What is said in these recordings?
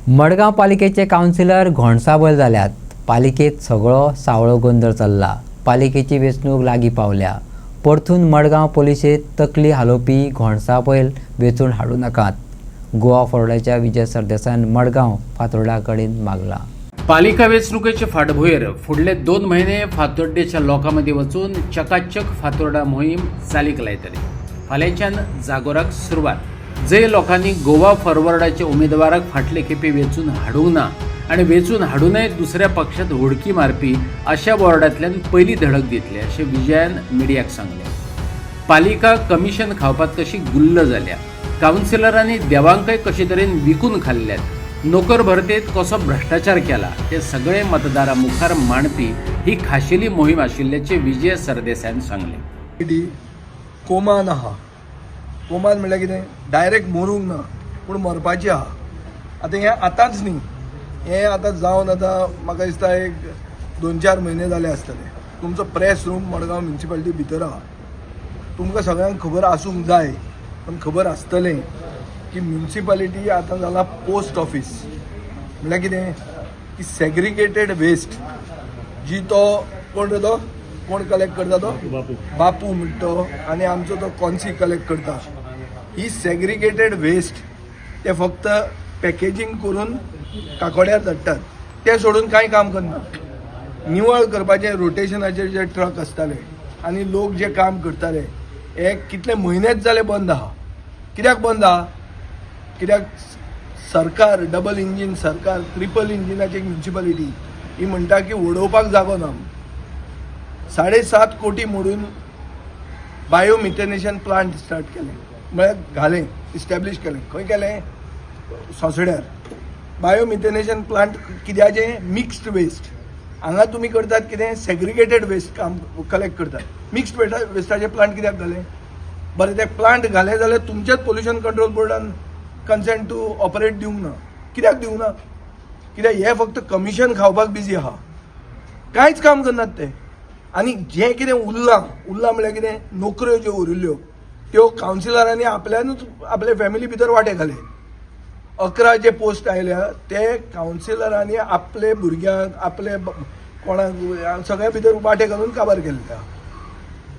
मडगांव पालिकेचे कावन्सिलर घोणसाबळ जाल्यात. पालिकेत सगळो सावळो गोंधळ चल्ला. पालिकेची वेंचणूक लागीं पावल्या. परतून मडगांव पोलिसेत तकली हालोवपी घोणसाबळ वेंचून हाडूं नाकात. गोवा फॉरवर्डाच्या विजय सरदेसाईन मडगांव फातोर्डा कडेन मागला. पालिका वेंचणुकेचे फाटभुंयेर फुडले 2 म्हयने फातोर्डेच्या लोकांमदीं वचून चकाचक फातोर्डा मोहीम चालीक लायतले. फाल्यांच्यान जागोराक सुरवात. जे लोकांनी गोवा फॉरवर्डाच्या उमेदवाराक फाटले खेपे वेंचून हाडूंक ना आनी वेंचून हाडूनय दुसऱ्या पक्षांत हुडकी मारपी अशा वॉर्डांतल्यान पयली धडक दितले अशें विजयान मिडियाक सांगलें. पालिका कमिशन खावपाक कशी गुल्ल जाल्या. कावन्सिलरांनी देवांकय कशे तरेन विकून खाल्ल्यात. नोकर भरतेत कसो भ्रष्टाचार केला हे सगळे मतदारां मुखार मांडपी ही खाशेली मोहीम आशिल्ल्याचे विजय सरदेसाईन सांगले. कोमान आहा. कोमान म्हणल्यार कितें, डायरेक्ट मरूंक ना पूण मरपाची आहा. आतां हें आतांच न्ही, हें आतां जावन आतां म्हाका दिसता एक 2-4 म्हयने जाले आसतले. तुमचो प्रेस रूम मडगांव म्युनिसिपालिटी भितर आहा. तुमकां सगळ्यांक खबर आसूंक जाय, पण खबर आसतलें की म्युनिसिपालिटी आतां जाला पोस्ट ऑफिस. म्हणल्यार कितें की सेग्रिगेटेड वेस्ट जी तो कोण रे तो कोण कलेक्ट करता, तो बापू म्हणतो, आनी आमचो तो कॉन्सी कलेक्ट करता. ही सेग्रिगेटेड वेस्ट ते फक्त पॅकेजींग करून काकोड्यार धाडटात. ते सोडून कांय काम करना. निवळ करपाचे रोटेशनाचे जे ट्रक आसताले आनी लोक जे काम करताले हे कितले म्हयनेच जाले बंद आहा. कित्याक बंद आहा? कित्याक सरकार डबल इंजीन सरकार, ट्रिपल इंजिनाची म्युनिसिपालिटी ही म्हणटा की उडोवपाक जागो ना. 7.5 कोटी मोडून बायोमिथेनेशन प्लांट स्टार्ट केले, म्हळ्यार घालें इस्टॅब्लिश केलें. खंय केलें? सोंसड्यार. बायोमिथेनेशन प्लांट कित्याचे? Mixed waste. हांगा तुमी करतात कितें? सेग्रिगेटेड वेस्ट काम कलेक्ट करतात. मिक्स्ड वेस्टाचे प्लांट कित्याक घाले? बरें, ते प्लांट घाले जाल्यार तुमचेच पोल्युशन कंट्रोल बोर्डान कन्सेंट टू ऑपरेट दिवंक ना. कित्याक दिवंक ना? कित्याक हे फक्त कमिशन खावपाक बिजी आहा, कांयच काम करनात ते. आनी जें कितें उरलां म्हळ्यार कितें, नोकऱ्यो ज्यो उरिल्ल्यो त्यो कावन्सिलरांनी आपल्यानूच आपले फॅमिली भितर वांटे घाले. 11 जे पोस्ट आयल्या ते कावन्सिलरांनी आपले भुरग्यांक आपले कोणाक सगळ्या भितर वांटे घालून काबार केल्ले.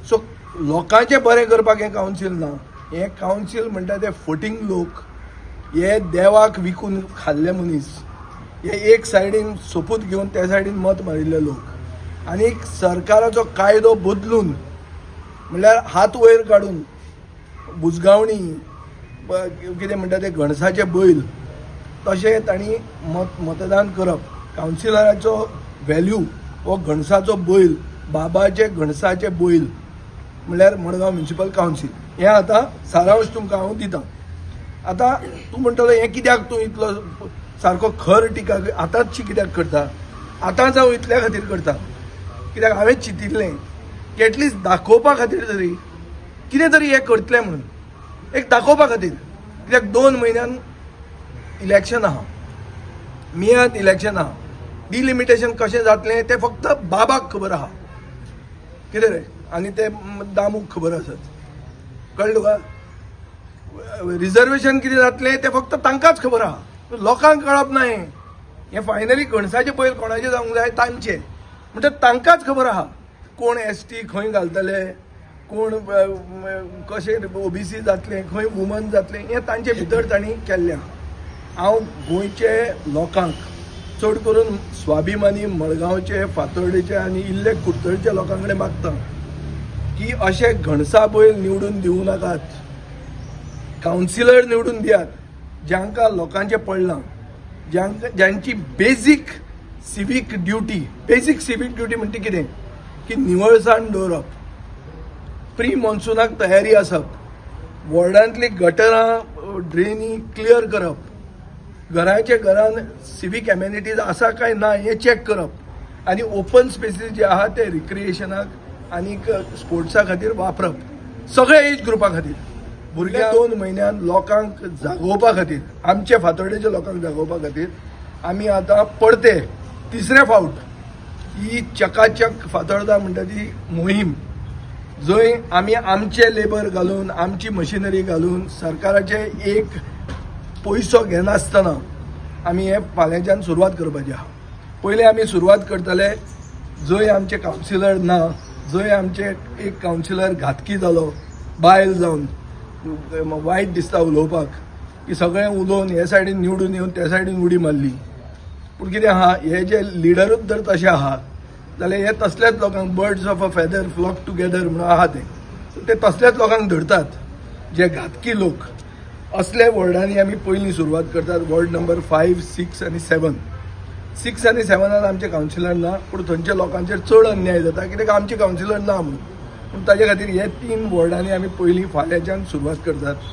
सो लोकांचें बरें करपाक हें कावन्सील ना. हें कावन्सील म्हणटा ते फटींग लोक, हे देवाक विकून खाल्ले मनीस, हे एक सायडीन सोपूत घेवन त्या सायडीन मत मारिल्ले लोक. आनी सरकाराचो कायदो बदलून म्हणल्यार हात वयर काडून बुजगावणी कितें म्हणटा ते घणसाचे बैल तशें तांणी मतदान करप. कावन्सिलराचो व्हॅल्यू हो घणसाचो बैल, बाबाचे घणसाचे बैल म्हणल्यार मडगांव म्युनिसिपल कावन्सील. हें आतां सारांश तुमकां हांव दितां. आतां तूं म्हणटलो हें कित्याक तूं इतलो सारको खर टिका आतांची कित्याक करता? आतांच हांव इतल्या खातीर करता कित्याक हांवें चिंतिल्लें की एटलिस्ट दाखोवपा खातीर तरी कितें तरी हें करतलें म्हणून, एक दाखोवपा खातीर. कित्याक 2 म्हयन्यान इलेक्शन आहा, मेयांत इलेक्शन आहा. डिलिमिटेशन कशें जातलें तें फक्त बाबाक खबर आहा. कितें रे? आनी ते दामूक खबर आसत. कळ्ळें तुका? रिजर्वेशन कितें जातलें तें फक्त तांकांच खबर आहा, लोकांक कळप ना. हें फायनली घणसाचे बैल कोणाचे जावंक जाय? तांचे. म्हणजे तांकांच खबर आहा कोण एसटी खंय घालतले, कोण कशें ओबीसी जातले, खंय वुमन जातले, हें तांचे भितर तांणी केल्लें आहा. हांव गोंयचे लोकांक, चड करून स्वाभिमानी मडगांवचे, फातोर्डेचे आनी इल्ले कुडचडचे लोकां कडेन मागता की अशे घणसा बैल निवडून दिवं नाकात. कावन्सिलर निवडून दियात ज्यांकां लोकांचें पडलां, ज्यांची बेसीक सिवीक ड्युटी म्हणटा कितें की निवळसाण दवरप, प्री मॉन्सूनाक तयारी आसप, वॉर्डांतली गटरां ड्रेनी क्लियर करप, घराच्या घरान सिवीक एमेनिटीज आसा काय ना हें चॅक करप, आनी ओपन स्पेसीस जे आहा ते रिक्रिएशनाक आनी स्पोर्ट्सा खातीर वापरप, सगळ्या एज ग्रुपा खातीर. भुरग्यां 2 म्हयन्यान लोकांक जागोवपा खातीर, आमच्या फातोर्डेच्या लोकांक जागोवपा खातीर आमी आतां पडते 3रे फावट ही चकाचक फातोर्डा म्हणटा ती मोहीम, जंय आमी आमचे लेबर घालून, आमची मशिनरी घालून, सरकाराचे एक पयसो घेनासतना आमी हे फाल्यांच्यान सुरवात करपाची आहा. पयलीं आमी सुरवात करतले जंय आमचे कावन्सिलर ना, जंय आमचे एक कावन्सिलर घातकी जालो बायल जावन, वायट दिसता उलोवपाक की सगळें उलोवन हे सायडीन निवडून येवन ते सायडीन उडी मारली. पूण कितें आहा, हे जे लिडरूच जर तशें आहा जाल्यार हे तसल्याच लोकांक birds of a feather flock together म्हणून आहा ते तसल्याच लोकांक धरतात, जे घातकी लोक. असले वॉर्डांनी आमी पयलीं सुरवात करतात. वॉर्ड नंबर 5, 6 आनी 7. 6 आनी 7 आमचे कावन्सिलर ना, पूण थंयच्या लोकांचेर चड अन्याय जाता कित्याक आमचे कावन्सिलर ना म्हणून. पूण ताजे खातीर हे 3 वॉर्डांनी आमी पयलीं फाल्यांच्यान सुरवात करतात.